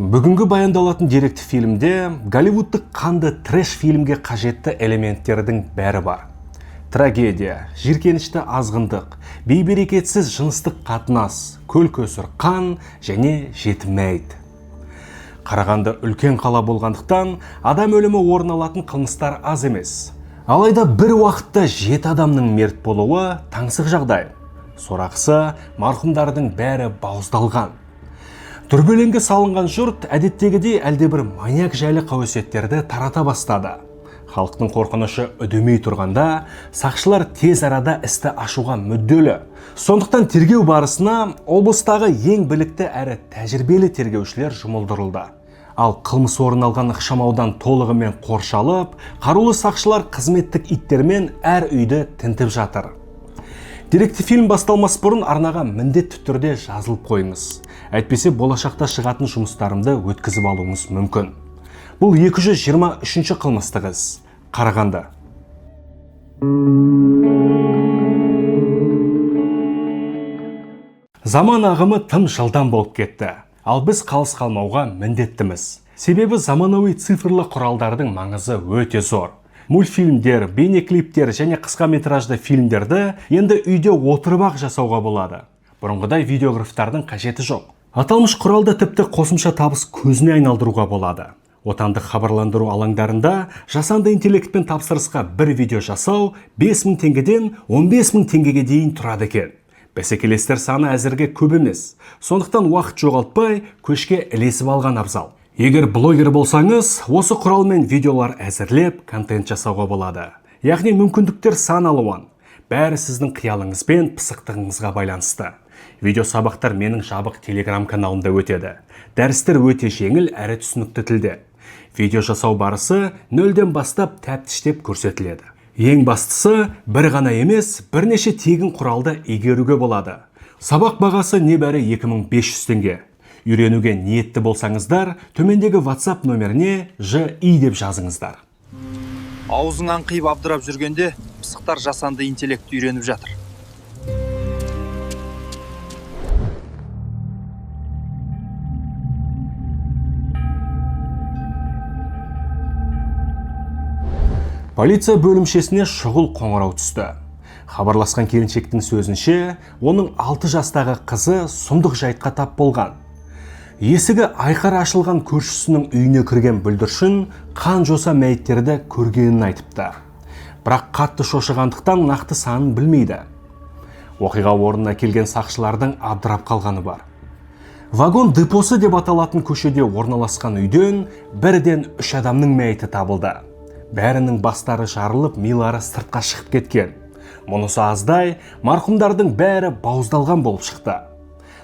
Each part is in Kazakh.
Бүгінгі баяндалатын деректі фильмде Голливудтық қанды трэш фильмге қажетті элементтердің бәрі бар. Трагедия, жиіркенішті азғындық, бейберекетсіз жыныстық қатынас, көл-көсір қан және жетім мәйіт. Қарағанды үлкен қала болғандықтан адам өлімі орын алатын қылмыстар аз емес. Алайда бір уақытта 7 адамның мерт болуы таңсық жағдай. Сорақысы, марқұмдардың бәрі бауыздалған. Дүрбелеңге салынған жұрт әдеттегідей әлдебір маньяк жайлы қауесеттерді тарата бастады. Халықтың қорқынышы үдемей тұрғанда, сақшылар тез арада істі ашуға мүдделі. Сондықтан тергеу барысына облыстағы ең білікті әрі тәжірибелі тергеушілер жұмылдырылды. Ал қылмыс орын алған ықшамаудан толығымен қоршалып, қарулы сақшылар қызметтік иттермен әр үйді тінтіп жатыр. Деректі фильм басталмас бұрын арнаға міндетті түрде жазылып қойыңыз. Әйтпесе болашақта шығатын жұмыстарымды өткізіп алуыңыз мүмкін. Бұл 223-ші қылмыстық іс. Қарағанды. Заман ағымы тым жылдам болып кетті. Ал біз қалыс қалмауға міндеттіміз. Себебі заманауи цифрлы құралдардың маңызы өте зор. Мультфильмдер, бейнеклиптер және қысқа метражды фильмдерді енді үйде отырып-ақ жасауға болады. Бұрынғыдай видеографтардың қажеті жоқ. Аталмыш құралды тіпті қосымша табыс көзіне айналдыруға болады. Отандық хабарландыру алаңдарында жасанды интеллектпен тапсырысқа бір видео жасау 5000 теңгеден 15000 теңгеге дейін тұрады екен. Бәсекелестер саны әзірге көп емес. Сондықтан уақыт жоғалтпай көшке ілесіп алған абзал. Егер блогер болсаңыз, осы құралмен видеолар әзірлеп, контент жасауға болады. Яғни мүмкіндіктер сан алуан. Бәрі сіздің қиялыңыз бен пысықтығыңызға байланысты. Видео сабақтар менің жабық телеграм каналымда өтеді. Дәрістер өте жеңіл әрі түсінікті тілде. Видео жасау барысы нөлден бастап тәптіштеп көрсетіледі. Ең бастысы, бір ғана емес, бірнеше тегін құралды игеруге болады. Сабақ бағасы небәрі 2500 теңге. Үйренуге ниетті болсаңыздар, төмендегі WhatsApp нөміріне ЖИ деп жазыңыздар. Аузың аңқиып абдырап жүргенде, пысықтар жасанды интеллектті үйреніп жатыр. Полиция бөлімшесіне шұғыл қоңырау түсті. Хабарласқан келіншектің сөзінше, оның 6 жастағы қызы сұмдық жайтқа тап болған. Есігі айқара ашылған көршісінің үйіне кірген бүлдіршін қан жоса мәйіттерді көргенін айтыпты. Бірақ қатты шошығандықтан нақты санын білмейді. Оқиға орнына келген сақшылардың абдырап қалғаны бар. Вагон депосы деп аталатын көшеде орналасқан үйден бірден 3 адамның мәйіті табылды. Бәрінің бастары жарылып, милары сыртқа шығып кеткен. Мұнысы аздай, марқұмдардың бәрі бауыздалған болып шықты.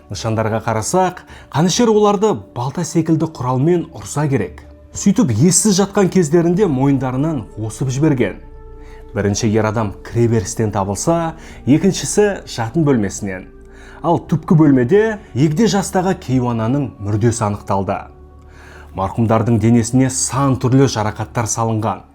Нышандарға қарасақ, қанішер оларды балта секілді құралмен ұрса керек. Сөйтіп ессіз жатқан кездерінде мойындарынан осып жіберген. Бірінші ер адам кіреберістен табылса, екіншісі жатын бөлмесінен. Ал түпкі бөлмеде егде жастағы кейуананың мүрдесі анықталды. Марқұмдардың денесіне сан түрлі жарақаттар салынған.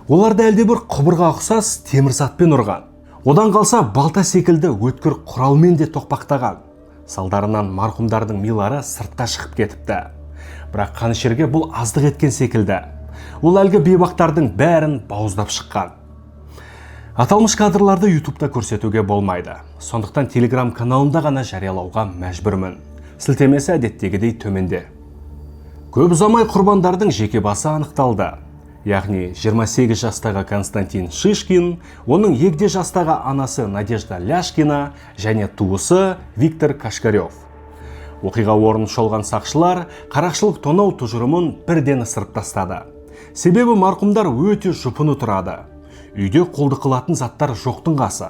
Оларды әлдебір құбырға ұқсас темір затпен ұрған. Одан қалса балта секілді өткір құралмен де тоқпақтаған. Салдарынан марқұмдардың милары сыртқа шығып кетіпті. Бірақ қанішерге бұл аздық еткен секілді. Ол әлгі бейбақтардың бәрін бауыздап шыққан. Аталмыш кадрларды YouTube'да көрсетуге болмайды. Сондықтан Telegram каналымда ғана жариялауға мәжбүрмін. Сілтемесі әдеттегідей төменде. Көп ұзамай құрбандардың жеке басы анықталды. Яғни 28 жастағы Константин Шишкин, оның егде жастағы анасы Надежда Ляшкина және туысы Виктор Кашкарев. Оқиға орнын шолған сақшылар қарақшылық тонау тұжырымын бірден ысырып тастады. Себебі марқұмдар өте жұпыны тұрады. Үйде қолды қылатын заттар жоқтың қасы.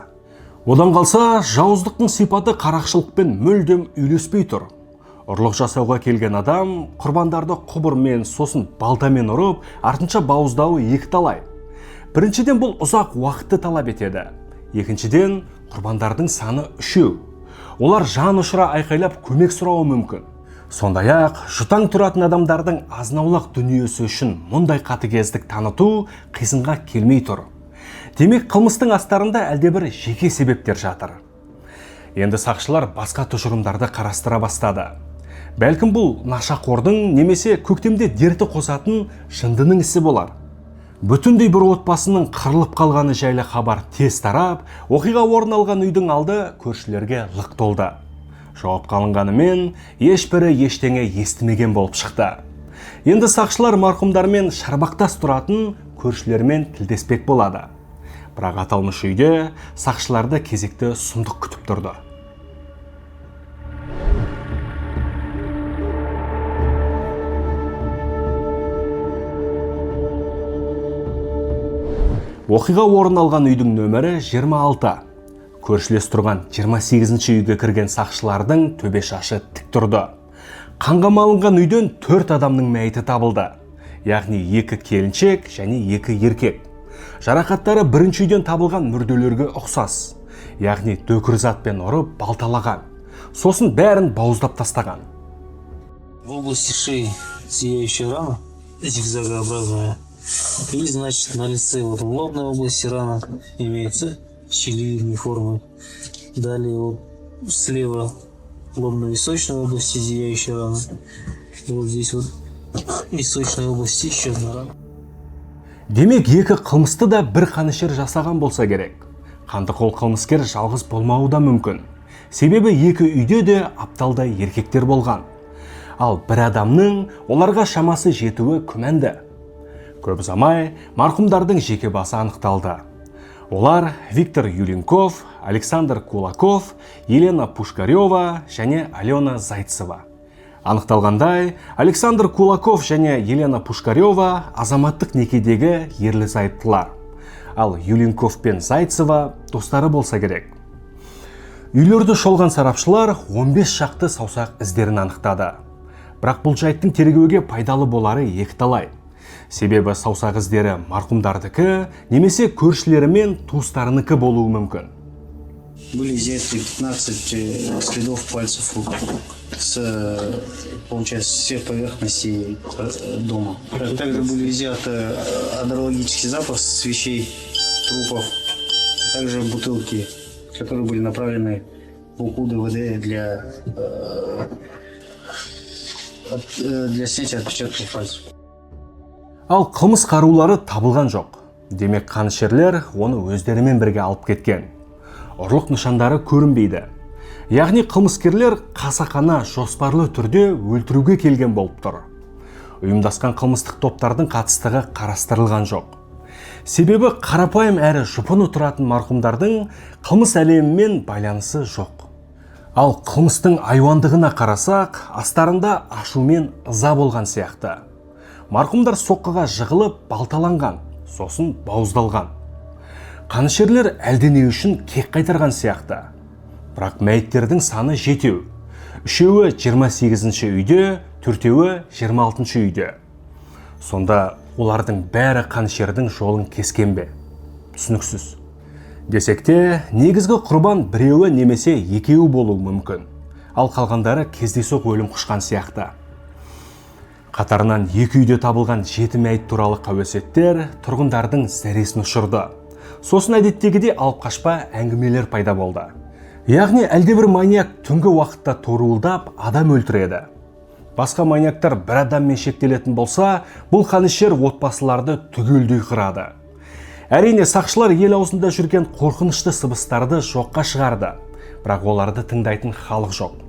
Одан қалса, жауыздықтың сипаты қарақшылықпен мүлдем үйлеспей тұр. Ұрлық жасауға келген адам құрбандарды құбырмен, сосын балтамен ұрып, артынша бауыздауы екі талай. Біріншіден бұл ұзақ уақытты талап етеді. Екіншіден, құрбандардың саны 3. Олар жан ұшыра айқайлап көмек сұрауы мүмкін. Сондай-ақ, жұтаң тұратын адамдардың азнаулақ дүниесі үшін мұндай қатыгездік таныту қисынға келмей тұр. Демек, қылмыстың астарында әлдебір жеке себептер жатыр. Енді сақшылар басқа тұжырымдарды қарастыра бастады. Бәлкім бұл нашақордың немесе көктемде дерті қосатын жындының ісі болар. Бүтіндей бір отбасының қырылып қалғаны жайлы хабар тез тарап, оқиға орын алған үйдің алды көршілерге лық толды. Жауапқа алынғанымен ешбірі ештеңе естімеген болып шықты. Енді сақшылар марқұмдармен шарбақтас тұратын көршілермен тілдеспек болады. Бірақ аталмыш үйде сақшыларды кезекті сұмдық күтіп тұрды. Оқиға орын алған үйдің нөмірі 26. Көршілес тұрған 28-ші үйге кірген сақшылардың төбе шашы тік тұрды. Қанға малынған үйден 4 адамның мәйіті табылды. Яғни 2 келіншек және 2 еркек. Жарақаттары бірінші үйден табылған мүрделерге ұқсас. Яғни дөкір затпен ұрып балталаған. Сосын бәрін бауыздап тастаған. В области шеи зияющая рана, зигзагообразная. И, значит, на лице в лобной области рана имеется щелевидной формы. Далее слева в лобно-височной области зияющая рана. И вот здесь в височной области еще одна рана. Демек, екі қылмысты да бір қанішер жасаған болса керек. Қандықол қылмыскер жалғыз болмауы да мүмкін. Себебі екі үйде де апталдай еркектер болған. Ал бір адамның оларға шамасы жетуі күмәнді. Көп ұзамай марқұмдардың жеке басы анықталды. Олар Виктор Юленков, Александр Кулаков, Елена Пушкарева және Алена Зайцева. Анықталғандай, Александр Кулаков және Елена Пушкарева азаматтық некедегі ерлі зайыптылар. Ал Юленков пен Зайцева достары болса керек. Үйлерді шолған сарапшылар 15 шақты саусақ іздерін анықтады. Бірақ бұл жайттың тергеуге пайдалы болары екіталай. Себебі саусақ іздері марқұмдардікі немесе көршілері мен туыстарыныкі болуы мүмкін. Были изъяты 15 следов пальцев рук с, получается, всех поверхностей дома. Также были изъяты адрологический запах с вещей, трупов, а также бутылки, которые были направлены в УКУ-ДВД для снятия отпечатков пальцев. Ал қылмыс қарулары табылған жоқ. Демек қанішерлер оны өздерімен бірге алып кеткен. Ұрлық нышандары көрінбейді. Яғни қылмыскерлер қасақана жоспарлы түрде өлтіруге келген болып тұр. Ұйымдасқан қылмыстық топтардың қатыстығы қарастырылған жоқ. Себебі қарапайым әрі жұпыны тұратын марқұмдардың қылмыс әлемімен байланысы жоқ. Ал қылмыстың айуандығына қарасақ, астарында ашу мен ыза болған сияқты. Марқұмдар соққыға жығылып балталанған, сосын бауыздалған. Қанішерлер әлдене үшін кек қайтарған сияқты. Бірақ мәйіттердің саны 7. 3-еуі 28-ші үйде, 4-еуі 26-ші үйде. Сонда олардың бәрі қанішердің жолын кескен бе? Түсініксіз. Десек те, негізгі құрбан 1-еуі немесе 2-еуі болуы мүмкін. Ал қалғандары кездейсоқ өлім құшқан сияқты. Қатарынан 2 үйде табылған 7 мәйіт туралы қауесеттер тұрғындардың зәресін ұшырды. Сосын әдеттегідей алып қашпа әңгімелер пайда болды. Яғни әлдебір маньяк түнгі уақытта торуылдап адам өлтіреді. Басқа маньяктар бір адаммен шектелетін болса, бұл қанішер отбасыларды түгелдей қырады. Әрине, сақшылар ел аузында жүрген қорқынышты сыбыстарды жоққа шығарды, бірақ оларды тыңдайтын халық жоқ.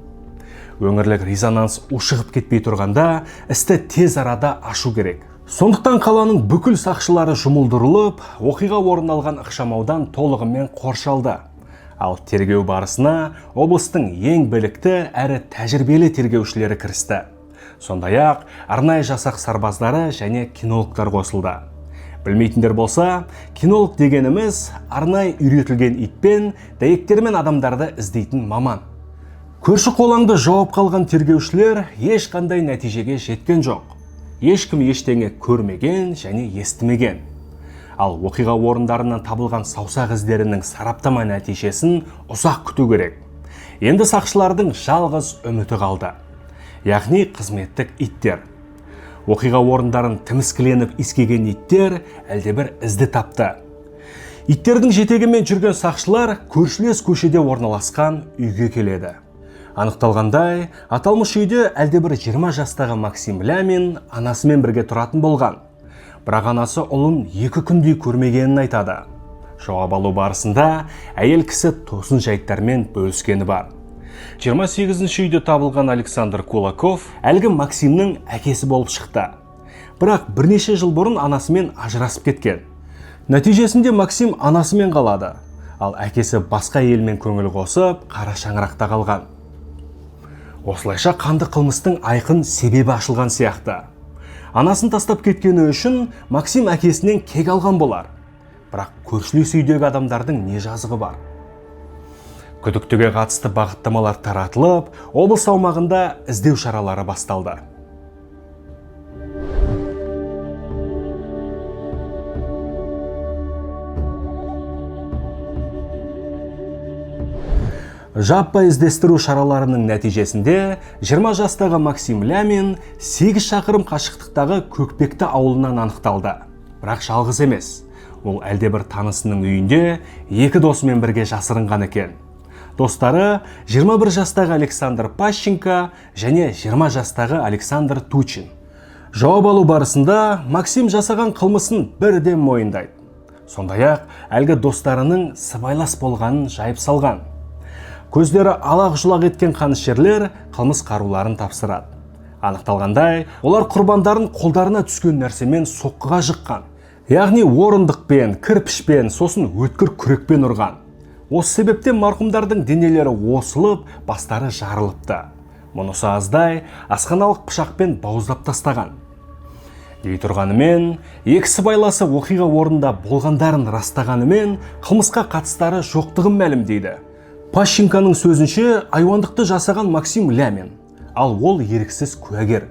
Өңірлік резонанс ушығып кетпей тұрғанда, істі тез арада ашу керек. Сондықтан қаланың бүкіл сақшылары жұмылдырылып, оқиға орын алған ықшамаудан толығымен қоршалды. Ал тергеу барысына облыстың ең білікті әрі тәжірибелі тергеушілері кірісті. Сондай-ақ арнайы жасақ сарбаздары және кинологтар қосылды. Білмейтіндер болса, кинолог дегеніміз арнайы үйретілген итпен, дәйектермен адамдарды іздейтін маман. Көрші қолаңды жауап қалған тергеушілер ешқандай нәтижеге жеткен жоқ. Ешкім ештеңе көрмеген және естімеген. Ал оқиға орындарынан табылған саусақ іздерінің сараптама нәтижесін ұзақ күту керек. Енді сақшылардың жалғыз үміті қалды. Яғни қызметтік иттер. Оқиға орындарын тіміскіленіп искеген иттер әлдебір ізді тапты. Иттердің жетегімен жүрген сақшылар көршілес көшеде орналасқан үйге келеді. Анықталғандай, аталмыш үйде әлдебір 20 жастағы Максим Лямин анасымен бірге тұратын болған. Бірақ анасы ұлын 2 күндей көрмегенін айтады. Жауап алу барысында әйел кісі тосын жайттармен бөліскені бар. 28-ші үйде табылған Александр Кулаков әлгі Максимнің әкесі болып шықты. Бірақ бірнеше жыл бұрын анасымен ажырасып кеткен. Нәтижесінде Максим анасымен қалады, ал әкесі басқа елмен көңіл қосып, қара шаңырақта қалған. Осылайша қанды қылмыстың айқын себебі ашылған сияқты. Анасын тастап кеткені үшін Максим әкесінен кек алған болар. Бірақ көршілес үйдегі адамдардың не жазығы бар? Күдіктіге қатысты бағыттамалар таратылып, облыс аумағында іздеу шаралары басталды. Жаппай іздестіру шараларының нәтижесінде 20 жастағы Максим Лямин 8 шақырым қашықтықтағы Көкпекті ауылынан анықталды. Бірақ жалғыз емес. Ол әлдебір танысының үйінде 2 досымен бірге жасырынған екен. Достары 21 жастағы Александр Пащенко және 20 жастағы Александр Тучин. Жауап алу барысында Максим жасаған қылмысын бірден мойындайды. Сондай-ақ әлгі достарының сыбайлас болғанын жайып салған. Көздері алақ-жұлақ еткен қанішерлер қылмыс қаруларын тапсырады. Анықталғандай, олар құрбандарын қолдарына түскен нәрсемен соққыға жыққан. Яғни орындықпен, кірпішпен, сосын өткір күрекпен ұрған. Осы себептен марқұмдардың денелері осылып, бастары жарылыпты. Мұнысы аздай, асханалық пышақпен бауыздап тастаған. Дей тұрғанымен, екі сыбайласы оқиға орнында болғандарын растағанымен, қылмысқа қатыстары жоқтығын мәлімдейді. Пащенконың сөзінше, айуандықты жасаған Максим Лямин, ал ол еріксіз куәгер.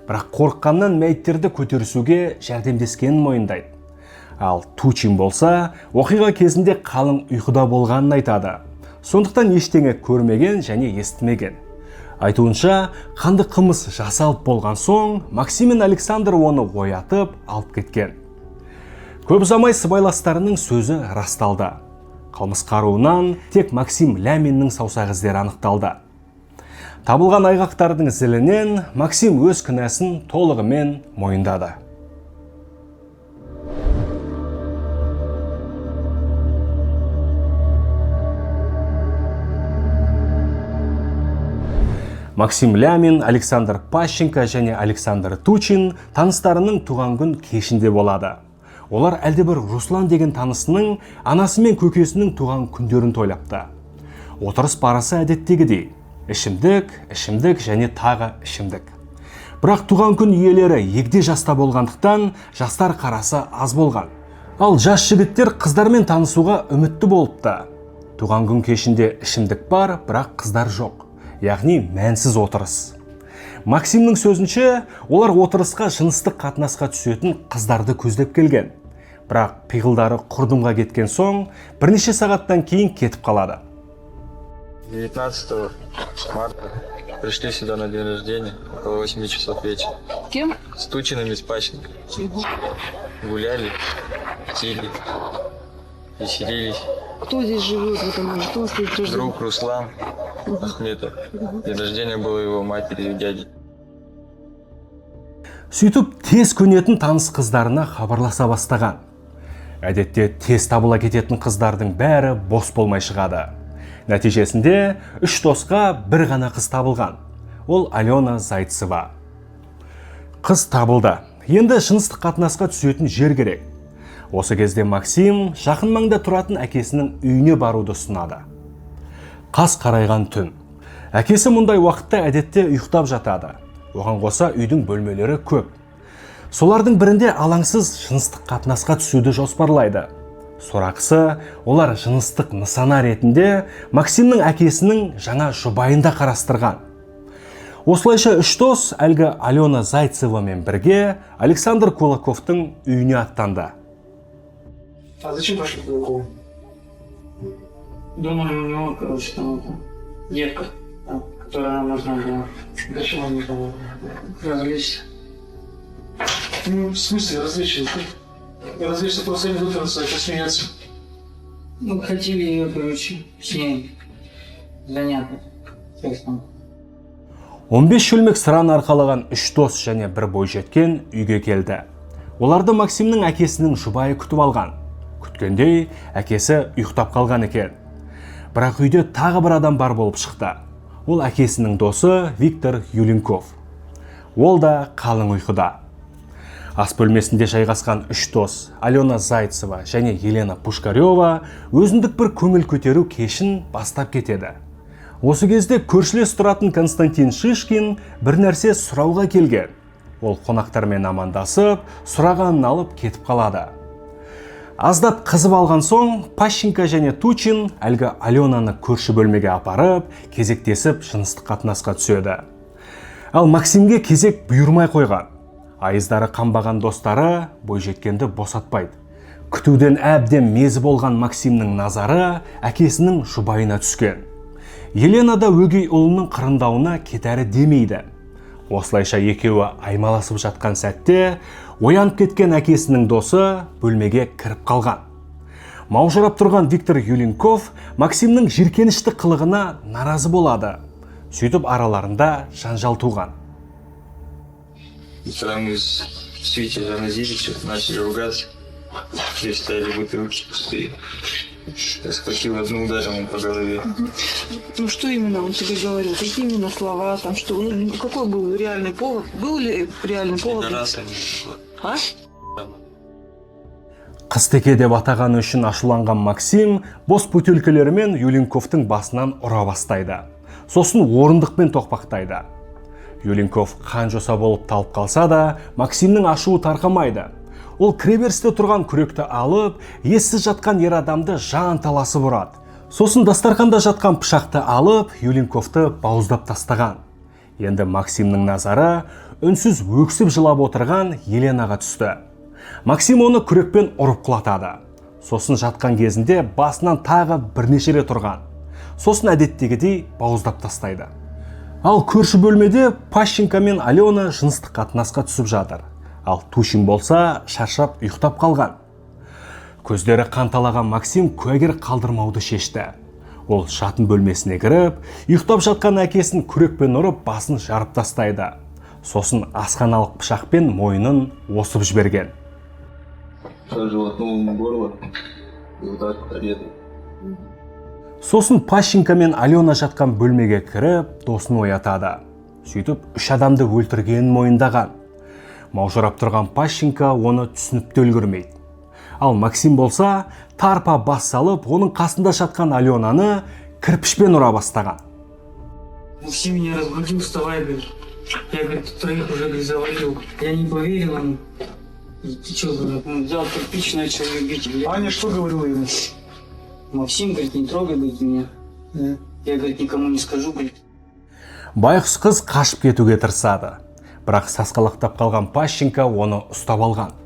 Бірақ қорыққаннан мәйіттерді көтерісуге жәрдемдескенін мойындайды. Ал Тучин болса, оқиға кезінде қалың ұйқыда болғанын айтады. Сондықтан ештеңе көрмеген және естімеген. Айтуынша, қанды қылмыс жасалып болған соң, Максим мен Александр оны оятып, алып кеткен. Көп ұзамай сыбайластарының сөзі расталды. Қылмыс қаруынан тек Максим Ляминнің саусақ іздері анықталды. Табылған айғақтардың зілінен Максим өз кінәсін толығымен мойындады. Максим Лямин, Александр Пащенко және Александр Тучин таныстарының туған күн кешінде болады. Олар әлдебір Руслан деген танысының анасы мен көкесінің туған күндерін тойлапты. Отырыс барысы әдеттегідей. Ішімдік және тағы ішімдік. Бірақ туған күн иелері егде жаста болғандықтан жастар қарасы аз болған. Ал жас жігіттер қыздармен танысуға үмітті болыпты. Туған күн кешінде ішімдік бар, бірақ қыздар жоқ. Яғни мәнсіз отырыс. Максимнің сөзінше, олар отырысқа жыныстық қатынасқа түсетін қыздарды көздеп келген. Бірақ пиғылдары құрдымға кеткен соң, бірнеше сағаттан кейін кетіп қалады. 19 марта пришли сюда на день рождения, около 8 часов вечера. С кем? С Тучиным и с Пащенко. Гуляли, пили, веселились. Кто здесь живет в этом доме? Кто у вас здесь живет? Друг Руслан Ахметов. День рождения было его матери и дяди. Сөйтіп, тез көнетін таныс қыздарына хабарласа бастаған. Әдетте тез табыла кететін қыздардың бәрі бос болмай шығады. Нәтижесінде 3 досқа бір ғана қыз табылған. Ол Алена Зайцева. Қыз табылды. Енді жыныстық қатынасқа түсетін жер керек. Осы кезде Максим жақын маңда тұратын әкесінің үйіне баруды ұсынады. Қас қарайған түн. Әкесі мұндай уақытта әдетте ұйықтап жатады. Оған қоса үйдің бөлмелері көп. Солардың бірінде алаңсыз жыныстық қатынасқа түсуді жоспарлайды. Сорақысы, олар жыныстық нысана ретінде Максимнің әкесінің жаңа жұбайында қарастырған. Осылайша 3 дос әлгі Алена Зайцевамен бірге Александр Кулаковтың үйіне аттанды. А зачем пошли к Кулакову? Думали, у него, короче, там это, детка, там, которая нам нужна была. Зачем он нужно было? Развлечься. Ну, в смысле развлечься? Развлечься просто не вытянуться, а посмеяться. Ну, хотели ее, короче, с ней заняться. Честно. 15 шөлмек сыраны арқалаған 3 дос және бір бойжеткен үйге келді. Оларды Максимнің әкесінің жұбайы күтіп алған. Күткендей, әкесі ұйықтап қалған екен. Бірақ үйде тағы бір адам бар болып шықты. Ол әкесінің досы Виктор Юленков. Ол да қалың ұйқыда. Ас бөлмесінде жайғасқан 3 дос Алена Зайцева және Елена Пушкарева өзіндік бір көңіл көтеру кешін бастап кетеді. Осы кезде көршілес тұратын Константин Шишкин бір нәрсе сұрауға келген. Ол қонақтармен амандасып, сұрағанын алып кетіп қалады. Аздап қызып алған соң, Пащенко және Тучин әлгі Аленаны көрші бөлмеге апарып, кезектесіп жыныстық қатынасқа түседі. Ал Максимге кезек бұйырмай қойған. Айыздары қанбаған достары бойжеткенді босатпайды. Күтуден әбден мезі болған Максимнің назары әкесінің жұбайына түскен. Елена да өгей ұлының қырындауына кетәрі демейді. Осылайша екеуі аймаласып жатқан сәтте, оянып кеткен әкесінің досы бөлмеге кіріп қалған. Маужырап тұрған Виктор Юленков Максимнің жиіркенішті қылығына наразы болады. Сөйтіп араларында жанжал туған. Вчера мы с Витей занозились, начали ругаться. Здесь стояли бутылки пустые. Я схватил одну, ударил ему по голове. Ну что именно он тебе говорил? Какие именно слова? Там что? Ну, какой был реальный повод? Был ли реальный повод? А? Қыстеке деп атағаны үшін ашуланған Максим бос бөтелкелерімен Юленковтың басынан ұра бастайды. Сосын орындықпен тоқпақтайды. Юленков қан жоса болып талып қалса да, Максимнің ашуы тарқамайды. Ол кіреберісте тұрған күректі алып, ессіз жатқан ер адамды жан таласып ұрады. Сосын дастарханда жатқан пышақты алып, Юленковты бауыздап тастаған. Енді Максимнің назары үнсіз өксіп жылап отырған Еленаға түсті. Максим оны күрекпен ұрып құлатады. Сосын жатқан кезінде басынан тағы бірнеше рет тұрған. Сосын әдеттегідей бауыздап тастайды. Ал көрші бөлмеде Пащенко мен Алена жыныстық қатынасқа түсіп жатыр. Ал Тучин болса шаршап ұйықтап қалған. Көздері қанталаған Максим куәгер қалдырмауды шешті. Ол жатын бөлмесіне кіріп, ұйықтап жатқан әкесін күрекпен ұрып басын жарып тастайды. Сосын асханалық пышақпен мойнын осып жіберген. Сосын Пащенко мен Алена жатқан бөлмеге кіріп, досын оятады. Сөйтіп, 3 адамды өлтіргенін мойындаған. Маужырап тұрған Пащенко оны түсініп те үлгермейді. Ал Максим болса, тарпа бас салып, оның қасында жатқан Аленаны кірпішпен ұра бастаған. Максим меня разбудил, вставай, говорит. Я, говорит, троих уже, говорит, завалил. Я не поверил ему. Ты что, говорит, он взял кирпич, начал ее бить. Аня что говорила ему? Максим, говорит, не трогай, говорит, меня. Я, говорит, никому не скажу, говорит. Байқұс қыз қашып кетуге тырысады. Бірақ сасқалақтап қалған Пащенко оны ұстап алған.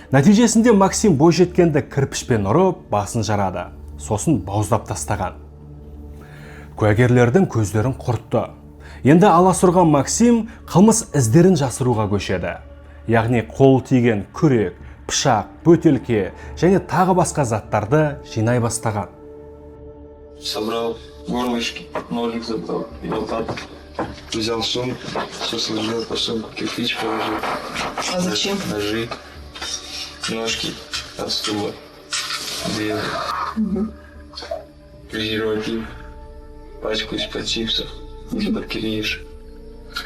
Нәтижесінде Максим бойжеткенді кірпішпен ұрып, басын жарады. Сосын бауыздап тастаған. Куәгерлердің көздерін құртты. Енді аласұрған Максим қылмыс іздерін жасыруға көшеді. Яғни қол тиген күрек, пышақ, бөтелке және тағы басқа заттарды жинай бастаған. Собрал горлышки, ножик забрал, и вот так взял сумку, все сложил по сумке, кирпич положил. А зачем? Ножи, ножки от стула, две, презерватив, пачку из-под чипсов, из-под кириш,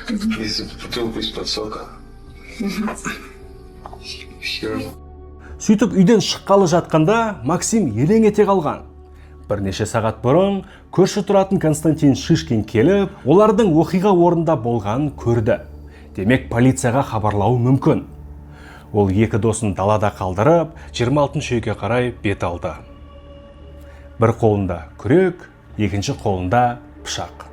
бутылку из-под сока. Все. Сөйтіп үйден шыққалы жатқанда Максим елең ете қалған. Бірнеше сағат бұрын көрші тұратын Константин Шишкин келіп, олардың оқиға орнында болғанын көрді. Демек полицияға хабарлауы мүмкін. Ол екі досын далада қалдырып, 26 үйге қарай бет алды. Бір қолында күрек, екінші қолында пышақ.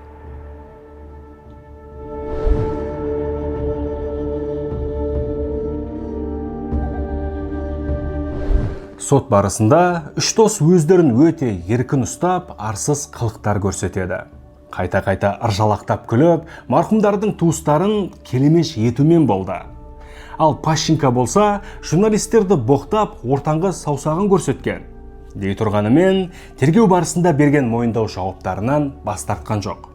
Сот барысында үш дос өздерін өте еркін ұстап, арсыз қылықтар көрсетеді. Қайта-қайта ыржалақтап күліп, марқұмдардың туыстарын келемеш етумен болды. Ал Пащенко болса, журналистерді боқтап, ортаңғы саусағын көрсеткен. Дей тұрғанымен, тергеу барысында берген мойындау жауаптарынан бас тартқан жоқ.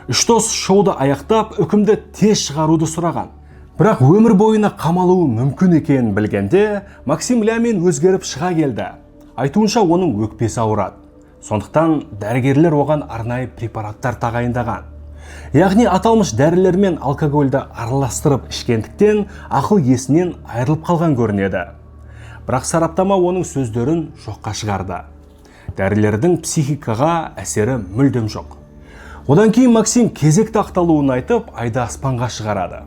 Үш дос шоуды аяқтап, үкімді тез шығаруды сұраған. Бірақ өмір бойына қамалуы мүмкін екенін білгенде, Максим Лямин өзгеріп шыға келді. Айтуынша оның өкпесі ауырады. Сондықтан дәрігерлер оған арнайы препараттар тағайындаған. Яғни аталмыш дәрілермен алкогольді араластырып ішкендіктен ақыл есінен айырылып қалған көрінеді. Бірақ сараптама оның сөздерін жоққа шығарды. Дәрілердің психикаға әсері мүлдем жоқ. Одан кейін Максим кезекті ақталуын айтып, айды аспанға шығарады.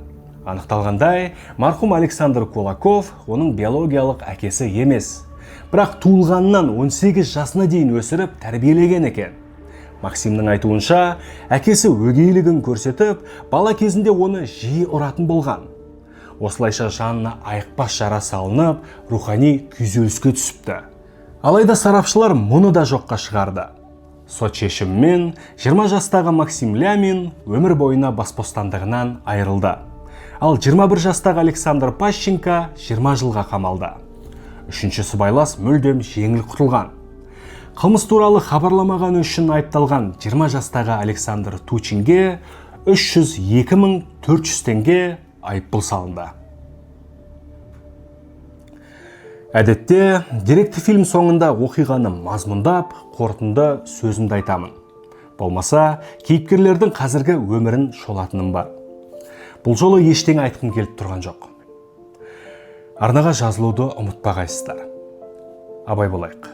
Анықталғандай, марқұм Александр Кулаков оның биологиялық әкесі емес. Бірақ туылғаннан 18 жасына дейін өсіріп тәрбиелеген екен. Максимнің айтуынша, әкесі өгейлігін көрсетіп, бала кезінде оны жиі ұратын болған. Осылайша жанына айықпас жара салынып, рухани күйзеліске түсіпті. Алайда сарапшылар мұны да жоққа шығарды. Сот шешімімен 20 жастағы Максим Лямин өмір бойына бас бостандығынан айырылды. Ал 21 жастағы Александр Пащенко 20 жылға қамалды. Үшінші сыбайлас мүлдем жеңіл құтылған. Қылмыс туралы хабарламағаны үшін айыпталған 20 жастағы Александр Тучинге 302.400 теңге айыппұл салынды. Әдетте, деректі фильм соңында оқиғаны мазмұндап, қорытынды сөзімді айтамын. Болмаса, кейіпкерлердің қазіргі өмірін шолатыным бар. Бұл жолы ештеңе айтқым келіп тұрған жоқ. Арнаға жазылуды ұмытпағайсыздар. Абай болайық.